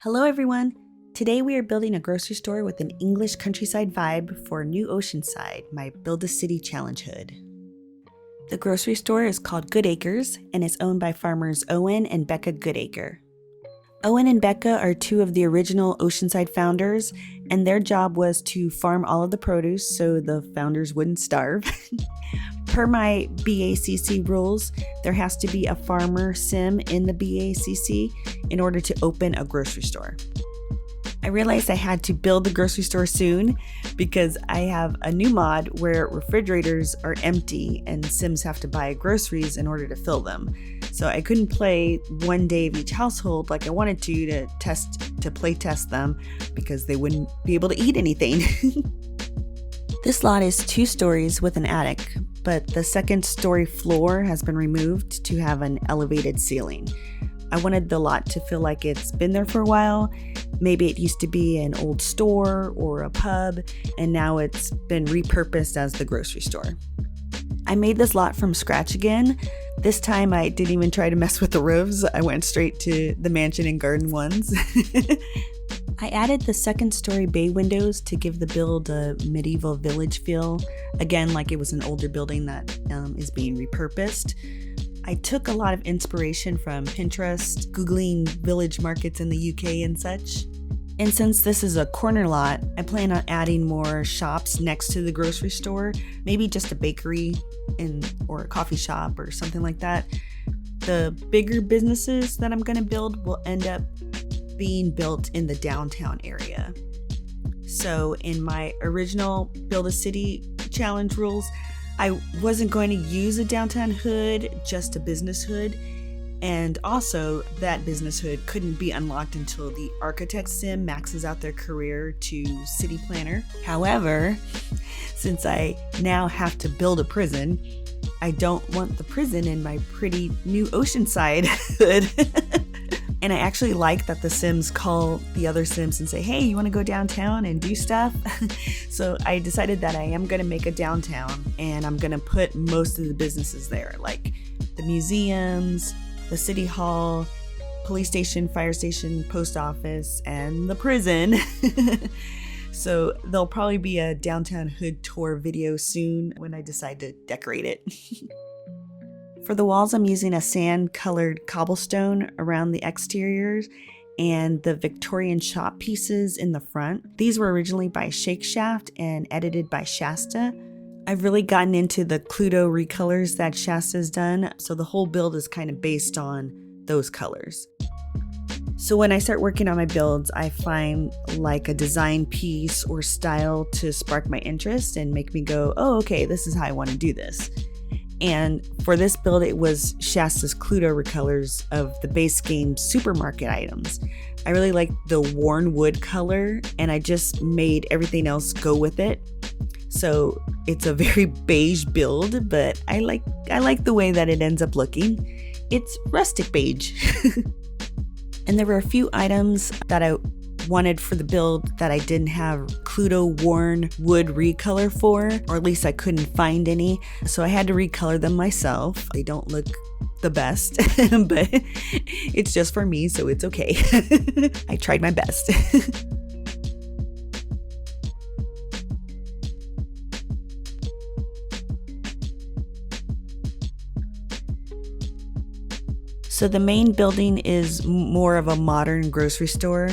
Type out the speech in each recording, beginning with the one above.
Hello everyone! Today we are building a grocery store with an English countryside vibe for New Oceanside, my Build a City Challenge hood. The grocery store is called Goodacres and is owned by farmers Owen and Becca Goodacre. Owen and Becca are two of the original Oceanside founders, and their job was to farm all of the produce so the founders wouldn't starve. Per my BACC rules, there has to be a farmer sim in the BACC in order to open a grocery store. I realized I had to build the grocery store soon because I have a new mod where refrigerators are empty and sims have to buy groceries in order to fill them. So I couldn't play one day of each household like I wanted to play test them because they wouldn't be able to eat anything. This lot is 2 stories with an attic, but the second story floor has been removed to have an elevated ceiling. I wanted the lot to feel like it's been there for a while. Maybe it used to be an old store or a pub, and now it's been repurposed as the grocery store. I made this lot from scratch again. This time I didn't even try to mess with the roofs. I went straight to the mansion and garden ones. I added the second story bay windows to give the build a medieval village feel, again like it was an older building that is being repurposed. I took a lot of inspiration from Pinterest, Googling village markets in the UK and such. And since this is a corner lot, I plan on adding more shops next to the grocery store, maybe just a bakery or a coffee shop or something like that. The bigger businesses that I'm going to build will end up being built in the downtown area. So in my original Build a City Challenge rules, I wasn't going to use a downtown hood, just a business hood. And also that business hood couldn't be unlocked until the architect sim maxes out their career to city planner. However, since I now have to build a prison, I don't want the prison in my pretty new Oceanside hood. And I actually like that the Sims call the other Sims and say, hey, you want to go downtown and do stuff? So I decided that I am going to make a downtown and I'm going to put most of the businesses there, like the museums, the city hall, police station, fire station, post office, and the prison. So there'll probably be a downtown hood tour video soon when I decide to decorate it. For the walls, I'm using a sand-colored cobblestone around the exteriors and the Victorian shop pieces in the front. These were originally by Shake Shaft and edited by Shasta. I've really gotten into the Cluedo recolors that Shasta's done, so the whole build is kind of based on those colors. So when I start working on my builds, I find like a design piece or style to spark my interest and make me go, oh, okay, this is how I want to do this. And for this build, it was Shasta's Cluedo recolors of the base game supermarket items. I really like the worn wood color, and I just made everything else go with it. So it's a very beige build, but I like the way that it ends up looking. It's rustic beige. And there were a few items that I wanted for the build that I didn't have Cluedo worn wood recolor for, or at least I couldn't find any. So I had to recolor them myself. They don't look the best, but it's just for me, so it's okay. I tried my best. So the main building is more of a modern grocery store.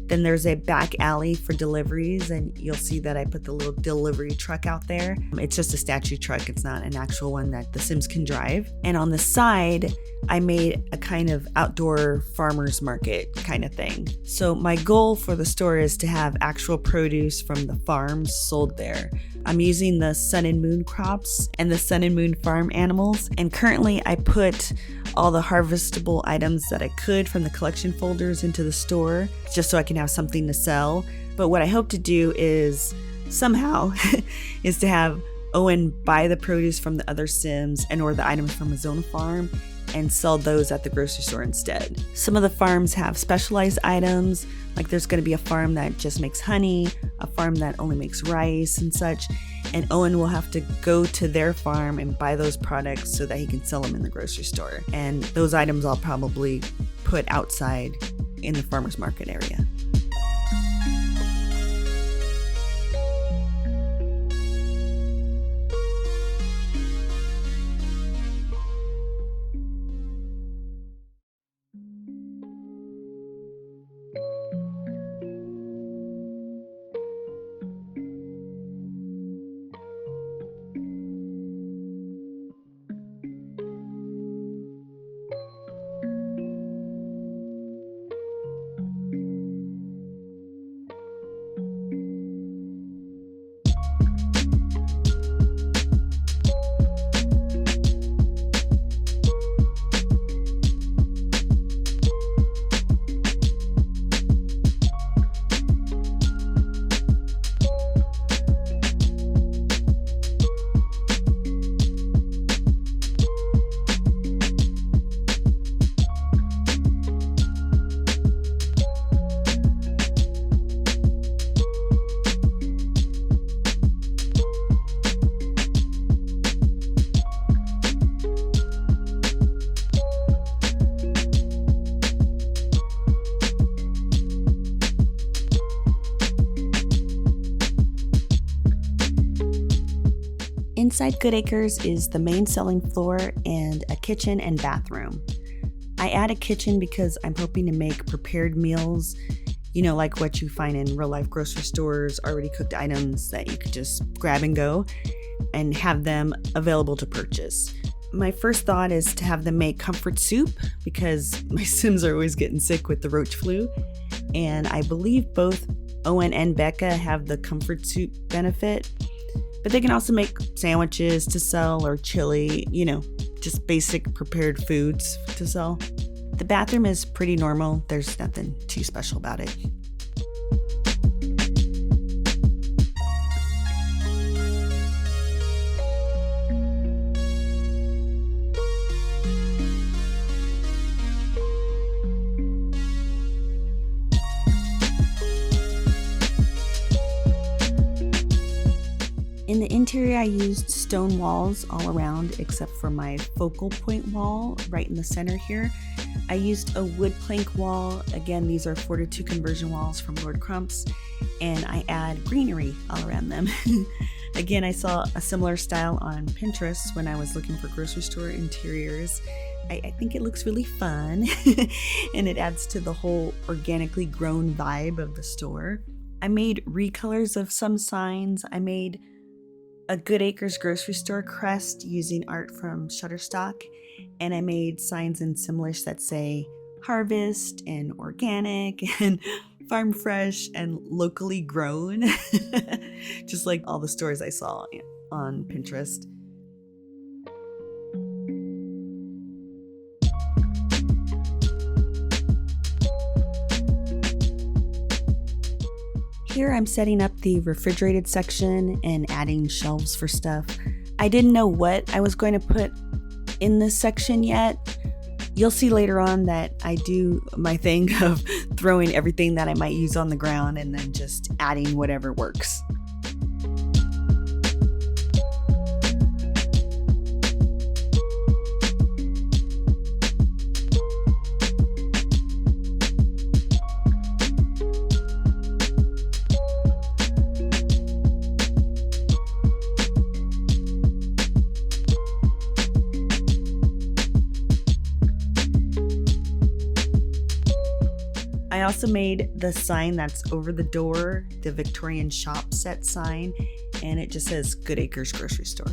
Then there's a back alley for deliveries, and you'll see that I put the little delivery truck out there. It's just a statue truck. It's not an actual one that the Sims can drive. And on the side, I made a kind of outdoor farmer's market kind of thing. So my goal for the store is to have actual produce from the farms sold there. I'm using the Sun and Moon crops and the Sun and Moon farm animals. And currently I put all the harvestable items that I could from the collection folders into the store just so I can have something to sell. But what I hope to do is somehow is to have Owen buy the produce from the other Sims and or the items from his own farm and sell those at the grocery store instead. Some of the farms have specialized items, like there's going to be a farm that just makes honey, a farm that only makes rice and such, and Owen will have to go to their farm and buy those products so that he can sell them in the grocery store. And those items I'll probably put outside in the farmer's market area. Inside Goodacres is the main selling floor and a kitchen and bathroom. I add a kitchen because I'm hoping to make prepared meals, like what you find in real life grocery stores, already cooked items that you could just grab and go and have them available to purchase. My first thought is to have them make comfort soup because my Sims are always getting sick with the roach flu. And I believe both Owen and Becca have the comfort soup benefit. But they can also make sandwiches to sell or chili, just basic prepared foods to sell. The bathroom is pretty normal. There's nothing too special about it. In the interior, I used stone walls all around except for my focal point wall right in the center here. I used a wood plank wall. Again, these are 4:2 conversion walls from Lord Crump's, and I add greenery all around them. Again, I saw a similar style on Pinterest when I was looking for grocery store interiors. I think it looks really fun and it adds to the whole organically grown vibe of the store. I made recolors of some signs. I made a Goodacres grocery store crest using art from Shutterstock, and I made signs in Simlish that say harvest and organic and farm fresh and locally grown, just like all the stores I saw on Pinterest. Here I'm setting up the refrigerated section and adding shelves for stuff. I didn't know what I was going to put in this section yet. You'll see later on that I do my thing of throwing everything that I might use on the ground and then just adding whatever works. I also made the sign that's over the door, the Victorian shop set sign, and it just says Goodacre's Grocery Store.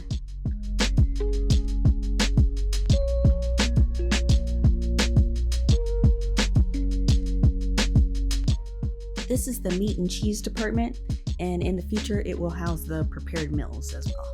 This is the meat and cheese department, and in the future it will house the prepared meals as well.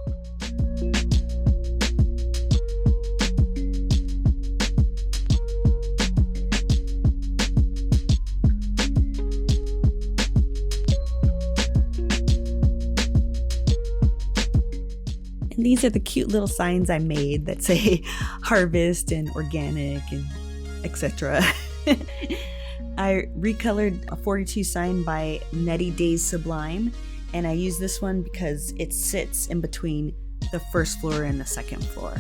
And these are the cute little signs I made that say harvest and organic and etc. I recolored a 42 sign by Nettie Days Sublime, and I use this one because it sits in between the first floor and the second floor.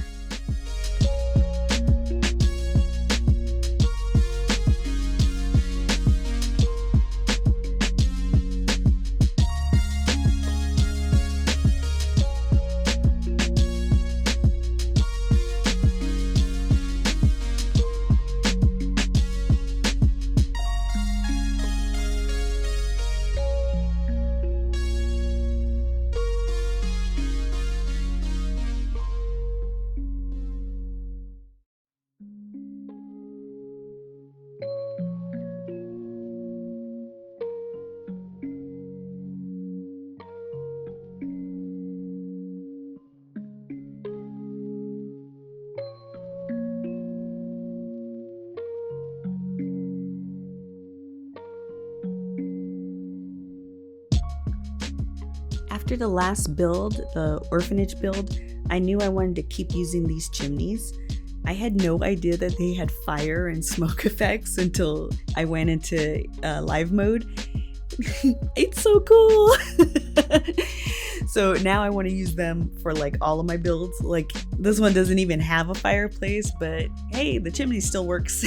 After the last build, the orphanage build, I knew I wanted to keep using these chimneys. I had no idea that they had fire and smoke effects until I went into live mode. It's so cool! So now I want to use them for like all of my builds. Like this one doesn't even have a fireplace, but hey, the chimney still works.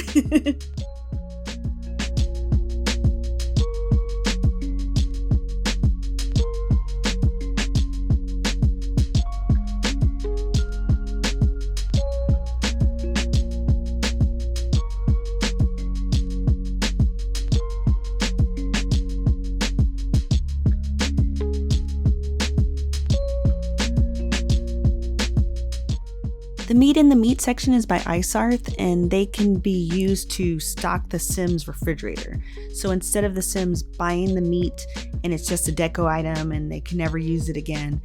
The meat in the meat section is by Isarth, and they can be used to stock the Sims refrigerator. So instead of the Sims buying the meat and it's just a deco item and they can never use it again,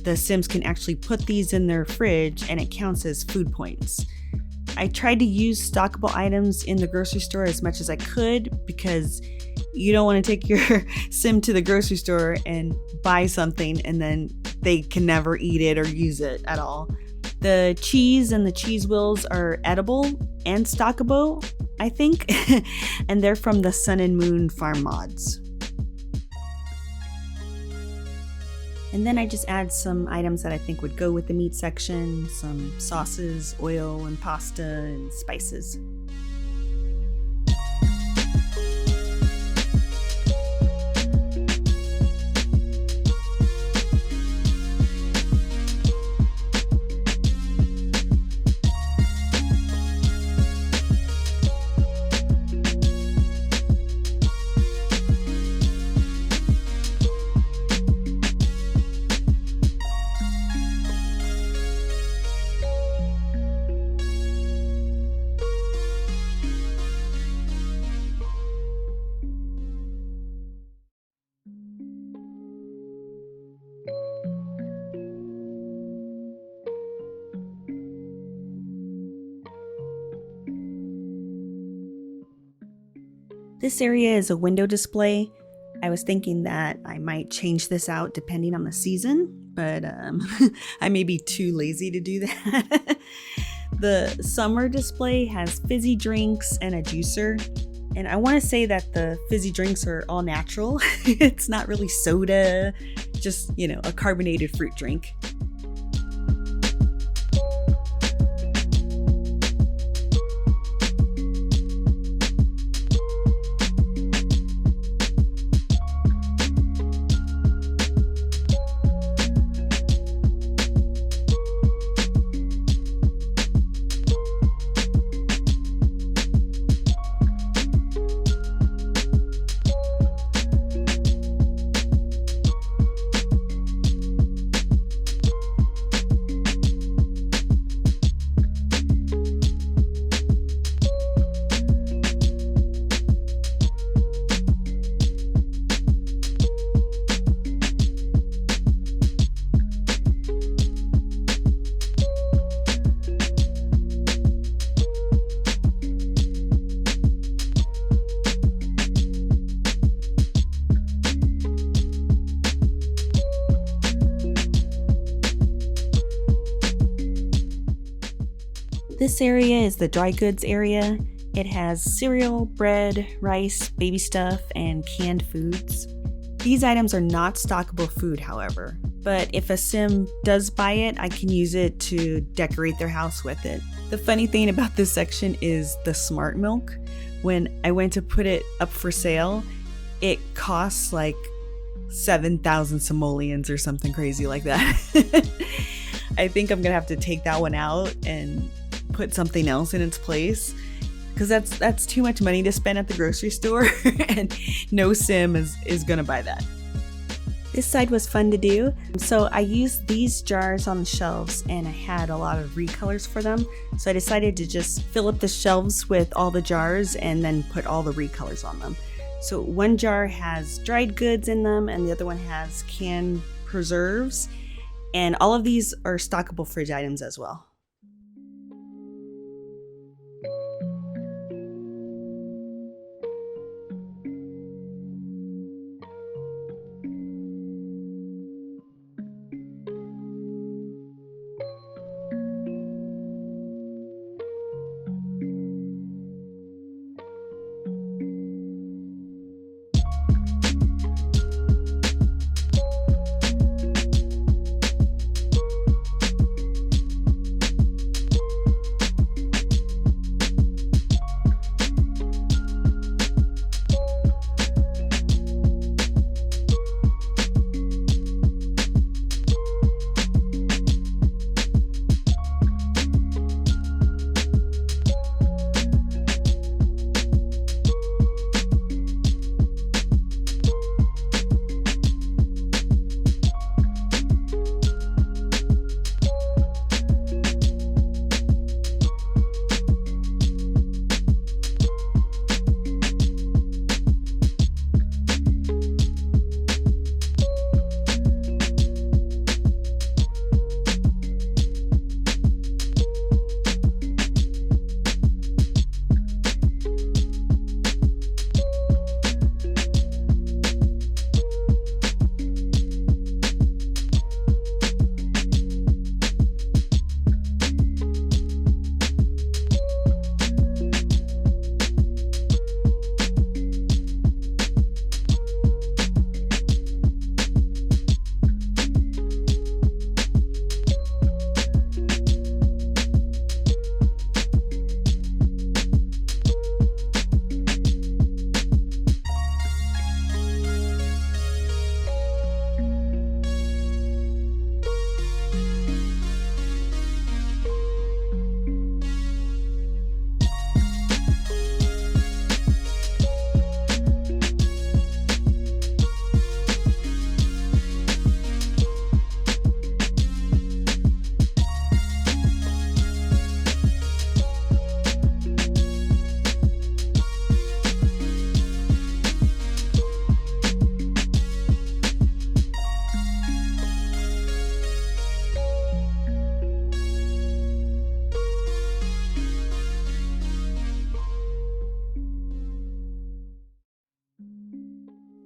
the Sims can actually put these in their fridge and it counts as food points. I tried to use stockable items in the grocery store as much as I could because you don't want to take your Sim to the grocery store and buy something and then they can never eat it or use it at all. The cheese and the cheese wheels are edible and stockable, I think, and they're from the Sun and Moon farm mods. And then I just add some items that I think would go with the meat section, some sauces, oil and pasta and spices. This area is a window display. I was thinking that I might change this out depending on the season, but I may be too lazy to do that. The summer display has fizzy drinks and a juicer. And I want to say that the fizzy drinks are all natural. It's not really soda, just, a carbonated fruit drink. This area is the dry goods area. It has cereal, bread, rice, baby stuff, and canned foods. These items are not stockable food, however, but if a sim does buy it, I can use it to decorate their house with it. The funny thing about this section is the smart milk. When I went to put it up for sale, it costs like 7,000 simoleons or something crazy like that. I think I'm gonna have to take that one out and put something else in its place, because that's too much money to spend at the grocery store, and no sim is gonna buy that. This side was fun to do. So I used these jars on the shelves and I had a lot of recolors for them. So I decided to just fill up the shelves with all the jars and then put all the recolors on them. So one jar has dried goods in them and the other one has canned preserves. And all of these are stockable fridge items as well.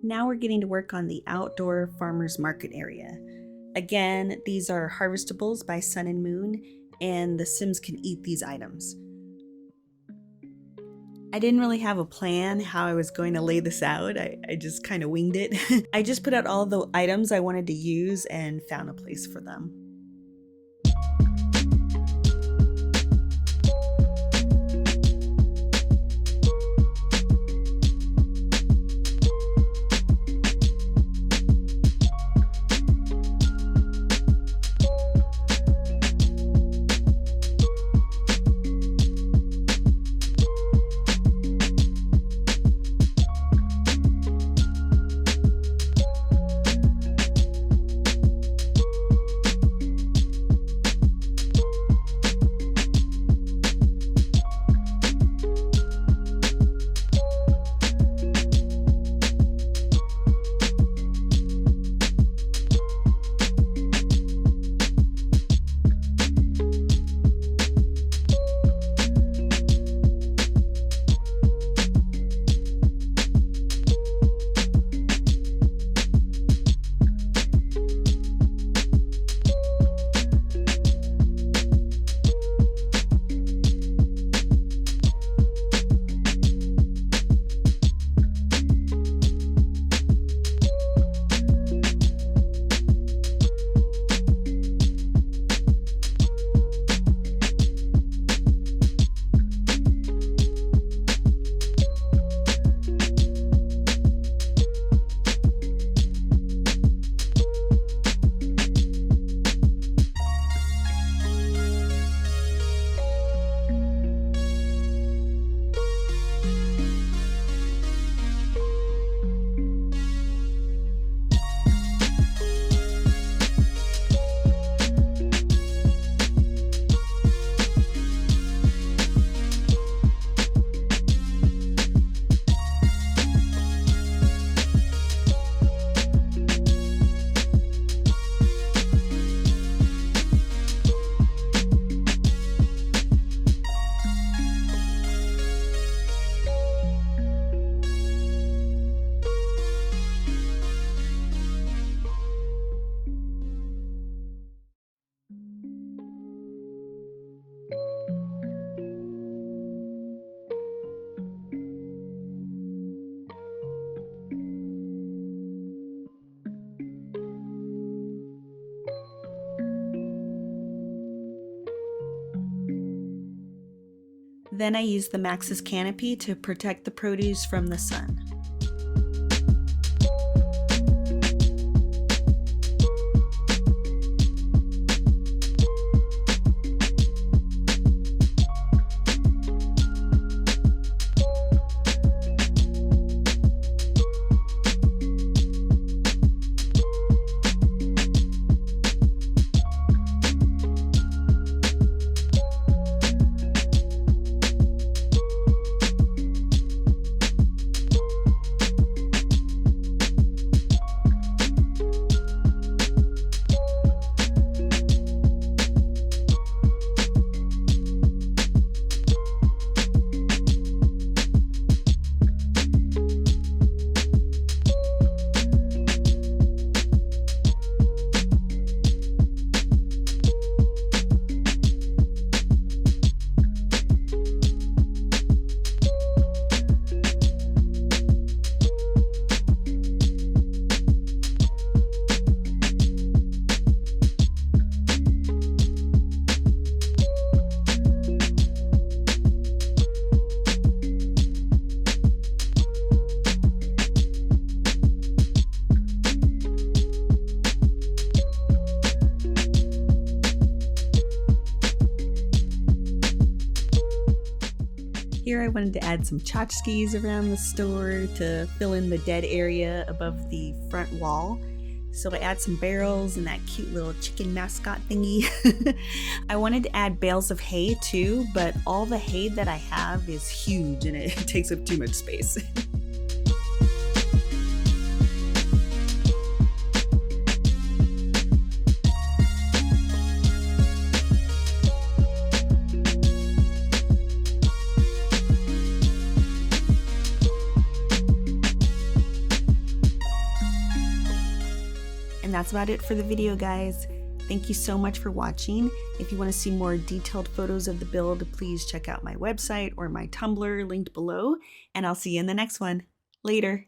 Now we're getting to work on the outdoor farmers market area. Again, these are harvestables by Sun and Moon, and the Sims can eat these items. I didn't really have a plan how I was going to lay this out. I just kind of winged it. I just put out all the items I wanted to use and found a place for them. Then I use the Maxxis canopy to protect the produce from the sun. Here I wanted to add some tchotchkes around the store to fill in the dead area above the front wall. So I add some barrels and that cute little chicken mascot thingy. I wanted to add bales of hay too, but all the hay that I have is huge and it takes up too much space. And that's about it for the video, guys. Thank you so much for watching. If you want to see more detailed photos of the build, please check out my website or my Tumblr linked below, and I'll see you in the next one. Later.